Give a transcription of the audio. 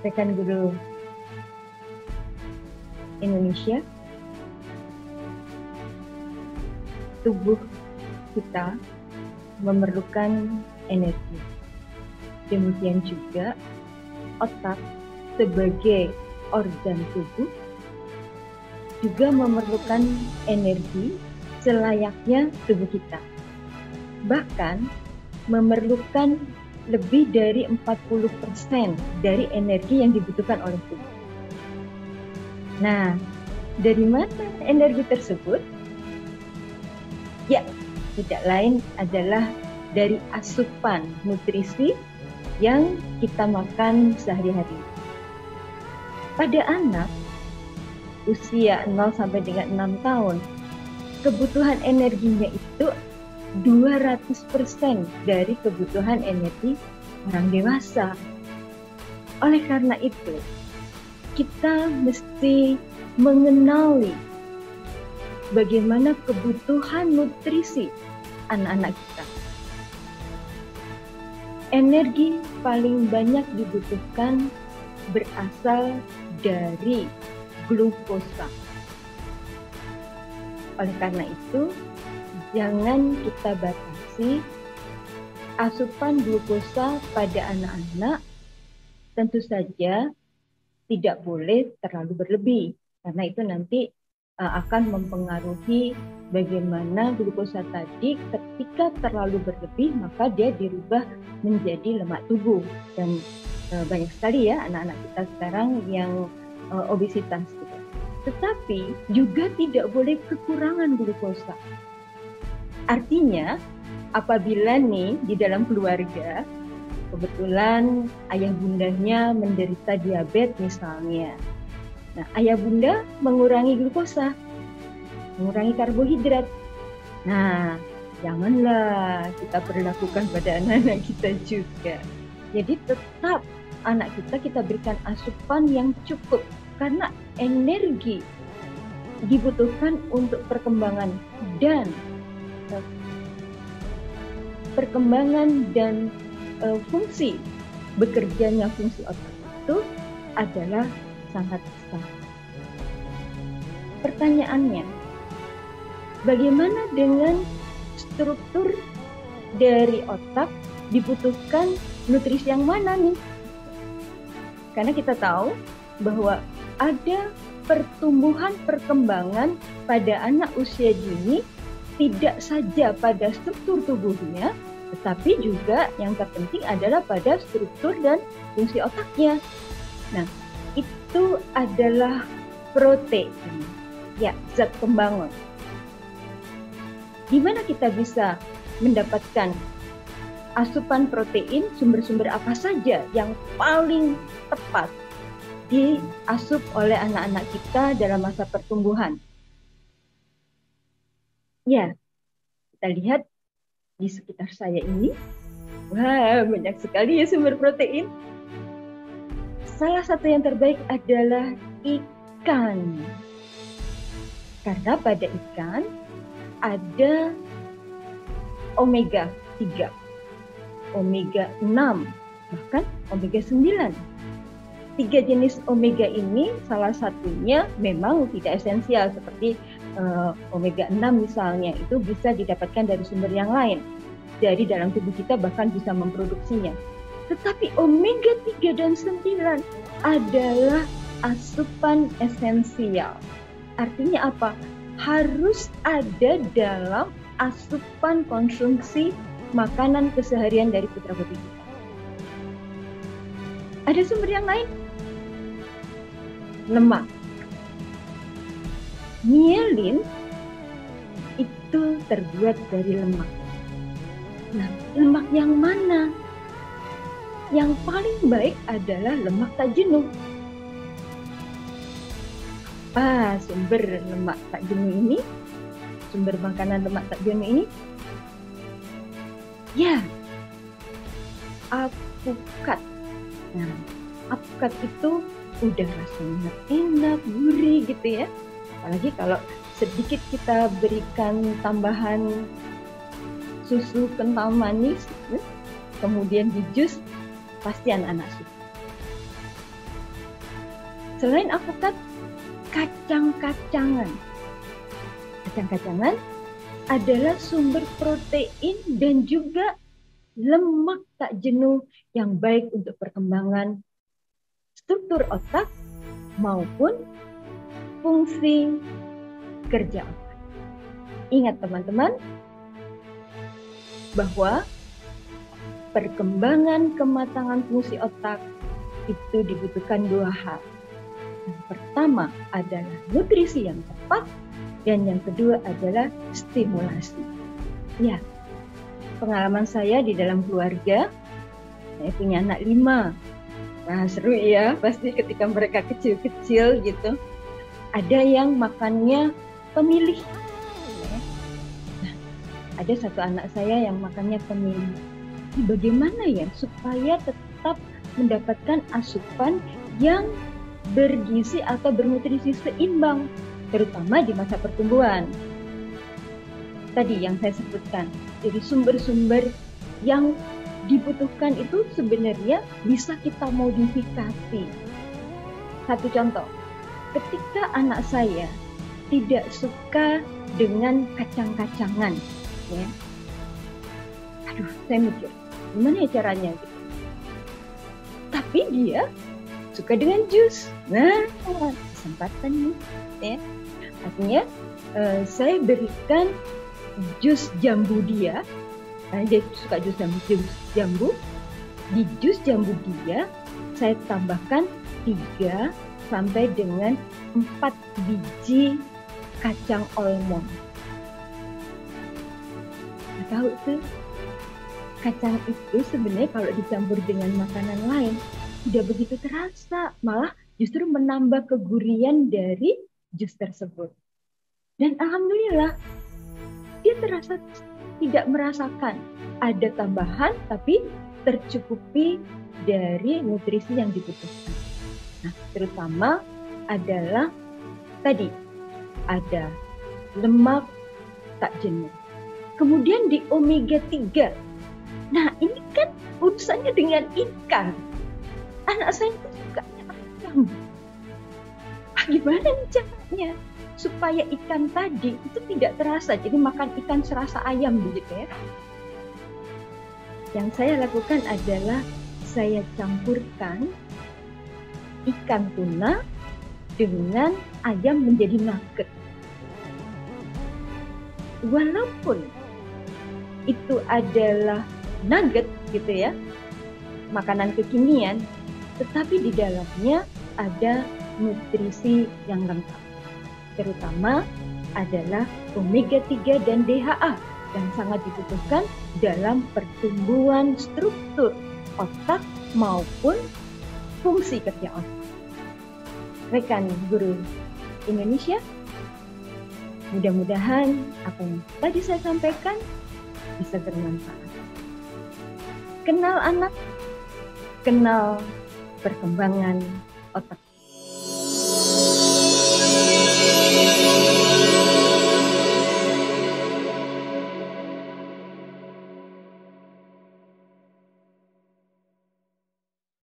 rekan guru Indonesia, tubuh kita memerlukan energi. Demikian juga otak sebagai organ tubuh juga memerlukan energi selayaknya tubuh kita. Bahkan memerlukan lebih dari 40% dari energi yang dibutuhkan oleh tubuh. Nah, dari mana energi tersebut? Ya, tidak lain adalah dari asupan nutrisi yang kita makan sehari-hari. Pada anak usia 0 sampai dengan 6 tahun, kebutuhan energinya itu 200% dari kebutuhan energi orang dewasa. Oleh karena itu, kita mesti mengenali bagaimana kebutuhan nutrisi anak-anak kita. Energi paling banyak dibutuhkan berasal dari glukosa. Oleh karena itu, jangan kita batasi asupan glukosa pada anak-anak. Tentu saja tidak boleh terlalu berlebih, karena itu nanti akan mempengaruhi bagaimana glukosa tadi. Ketika terlalu berlebih, maka dia dirubah menjadi lemak tubuh. Dan banyak sekali ya anak-anak kita sekarang yang obesitas. Tetapi juga tidak boleh kekurangan glukosa. Artinya, apabila nih di dalam keluarga, kebetulan ayah bundanya menderita diabetes misalnya. Nah, ayah bunda mengurangi glukosa, mengurangi karbohidrat. Nah, janganlah kita perlakukan pada anak-anak kita juga. Jadi tetap anak kita berikan asupan yang cukup, karena energi dibutuhkan untuk perkembangan dan fungsi bekerjanya fungsi otak itu adalah sangat besar. Pertanyaannya, bagaimana dengan struktur dari otak? Dibutuhkan nutrisi yang mana nih? Karena kita tahu bahwa ada pertumbuhan perkembangan pada anak usia dini, tidak saja pada struktur tubuhnya, tetapi juga yang terpenting adalah pada struktur dan fungsi otaknya. Nah, itu adalah protein, ya, zat pembangun. Di mana kita bisa mendapatkan asupan protein, sumber-sumber apa saja yang paling tepat diasup oleh anak-anak kita dalam masa pertumbuhan? Ya, kita lihat di sekitar saya ini, wah, banyak sekali ya sumber protein. Salah satu yang terbaik adalah ikan. Karena pada ikan ada omega 3, omega 6, bahkan omega 9. 3 jenis omega ini salah satunya memang tidak esensial, seperti omega 6 misalnya, itu bisa didapatkan dari sumber yang lain. Dari dalam tubuh kita bahkan bisa memproduksinya. Tetapi omega 3 dan 9 adalah asupan esensial. Artinya apa? Harus ada dalam asupan konsumsi makanan keseharian dari putra-putri kita. Ada sumber yang lain? Lemak. Mielin itu terbuat dari lemak. Nah, lemak yang mana? Yang paling baik adalah lemak tak jenuh. Apa sumber lemak tak jenuh ini? Sumber makanan lemak tak jenuh ini? Ya, alpukat. Nah, alpukat itu udah rasanya enak, gurih gitu ya. Apalagi kalau sedikit kita berikan tambahan susu kental manis, kemudian di jus, pasti anak-anak suka. Selain alpukat, kacang-kacangan. Kacang-kacangan adalah sumber protein dan juga lemak tak jenuh yang baik untuk perkembangan struktur otak maupun fungsi kerja otak. Ingat teman-teman, bahwa perkembangan kematangan fungsi otak itu dibutuhkan 2 hal. Yang pertama adalah nutrisi yang tepat, dan yang kedua adalah stimulasi. Ya, pengalaman saya di dalam keluarga, saya punya anak 5. Nah, seru ya, pasti ketika mereka kecil-kecil gitu. Ada yang makannya pemilih. Nah, ada satu anak saya yang makannya pemilih. Ini bagaimana ya supaya tetap mendapatkan asupan yang bergizi atau bernutrisi seimbang, terutama di masa pertumbuhan. Tadi yang saya sebutkan, jadi sumber-sumber yang dibutuhkan itu sebenarnya bisa kita modifikasi. Satu contoh, ketika anak saya tidak suka dengan kacang-kacangan, ya, aduh, saya mikir, gimana ya caranya? Tapi dia suka dengan jus. Nah, kesempatan nih, ya. Artinya saya berikan jus jambu dia. Nah, dia suka jus jambu. Di jus jambu dia, saya tambahkan 3 sampai dengan 4 biji kacang almond. Nah, tahu tuh, kacang itu sebenarnya kalau dicampur dengan makanan lain tidak begitu terasa, malah justru menambah kegurian dari jus tersebut. Dan alhamdulillah, dia terasa tidak merasakan ada tambahan, tapi tercukupi dari nutrisi yang dibutuhkan. Nah, terutama adalah tadi ada lemak tak jenuh. Kemudian di omega 3. Nah, ini kan urusannya dengan ikan. Anak saya itu sukanya ayam. Gimana nih caranya supaya ikan tadi itu tidak terasa, jadi makan ikan serasa ayam begitu ya? Yang saya lakukan adalah saya campurkan ikan tuna dengan ayam menjadi nugget. Walaupun itu adalah nugget gitu ya, makanan kekinian, tetapi di dalamnya ada nutrisi yang lengkap. Terutama adalah omega 3 dan DHA yang sangat dibutuhkan dalam pertumbuhan struktur otak maupun fungsi kerja otak. Rekan guru Indonesia, mudah-mudahan apa yang tadi saya sampaikan bisa bermanfaat. Kenal anak, kenal perkembangan otak